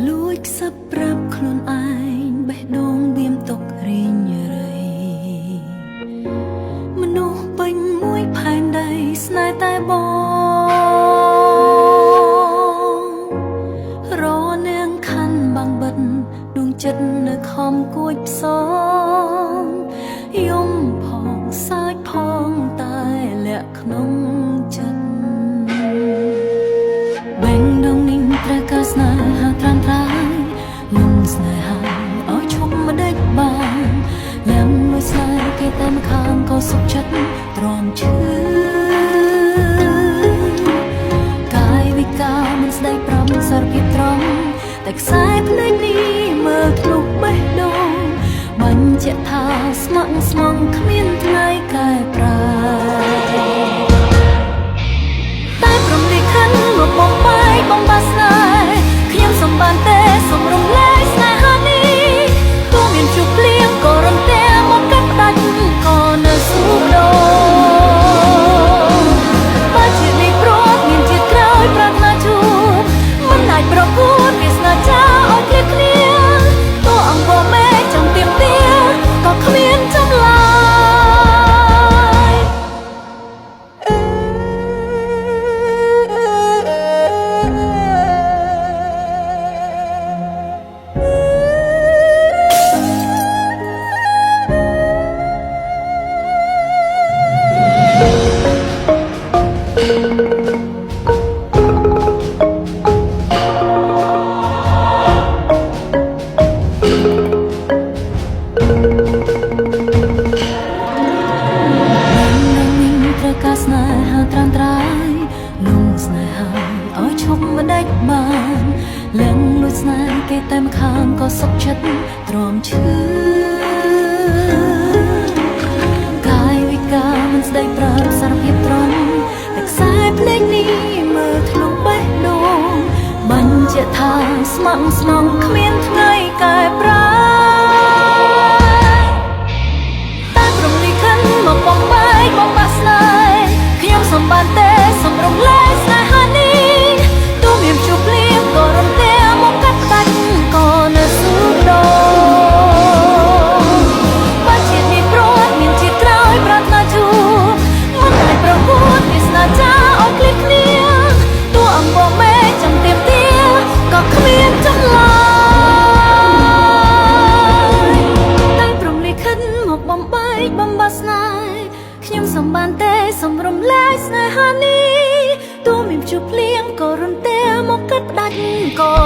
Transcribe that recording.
លួចខ្សឹបប្រាប់ខ្លួនឯងបេះដូងវាមទុករៀងរៃមនុស្សពេញមួយផែនដីស្នេហ៍តែបងរនាងខណ្ឌបាំងបិទដួងចិត្តនៅខំគួចផ្សងយំផងសើចផងតែលាក់ក្នុងចិត្តបេងដូងនេះត្រូវការស្នេហាត្រាំត្រាយលំស្នេហាឲ្យឈប់មិនដេចបានលែងលួចស្នេហ៍គេតែម្ខាងក៏សុខចិត្តទ្រាំឈឺកាយវិការមិនស្ដីប្រំសារភាពត្រង់តែខ្សែភ្នែកនេះមើលធ្លុះបេះដូងបញ្ជាក់ថាស្មោះស្មងគ្មានថ្ងៃកែប្រែតែព្រមលិខិតមកបំបាយបំបាស្នេហ៍ខ្ញុំសំបានទេសូមរំលែកស្នេហានេះទោះមានជួបភ្លៀងក៏រំទះមកកាត់ផ្ដាច់ក៏នៅស៊ូដោបើជានេះព្រោះមានជាតិក្រោយប្រាថ្នាជួបមិនអាចប្រកួតវាស្នេហ៍ចាឲ្យឃ្លាតគ្នាទោះអង្គមេចង់ទៀមទាក៏គ្មានចម្លើយស្នេហាត្រាំត្រាយលំស្នេហាឲ្យឈប់មិនដេចបានលែងលួចស្នេហ៍គេតែម្ខាងក៏សុខចិត្តទ្រាំឈឺកាយវិការមិនស្ដីប្រាប់សារភាពត្រង់តែខ្សែភ្នែកនេះមើលធ្លុះបេះដូងបញ្ជាក់ថាស្មោះស្មងគ្មានថ្ងៃកែប្រែតែព្រមលិខិតមកបំបាយបំបាក់ស្នេហ៍ខ្ញុំសំបានទេសូមរំលែកស្នេហានេះទោះមានជួបភ្លៀងក៏រំទះមកកាត់ផ្ដាច់ក៏នៅស៊ូដោបើជាតិនេះព្រោះមានជាតិក្រោយប្រាថ្នាជួបមិនអាចប្រកួតវាស្នេហ៍ចាឲ្យឃ្លាតគ្នាទោះអង្គមេចង់ទៀមទាក៏គ្មានចម្លើយតែព្រមលិខិតមកបំបាយបំបាក់ស្នេហ៍ខ្ញុំសំបានទេសូមរំលែកស្នេហានេះទោះមានជួបភ្លៀងក៏រំទះមកកាត់ផ្ដាច់ក៏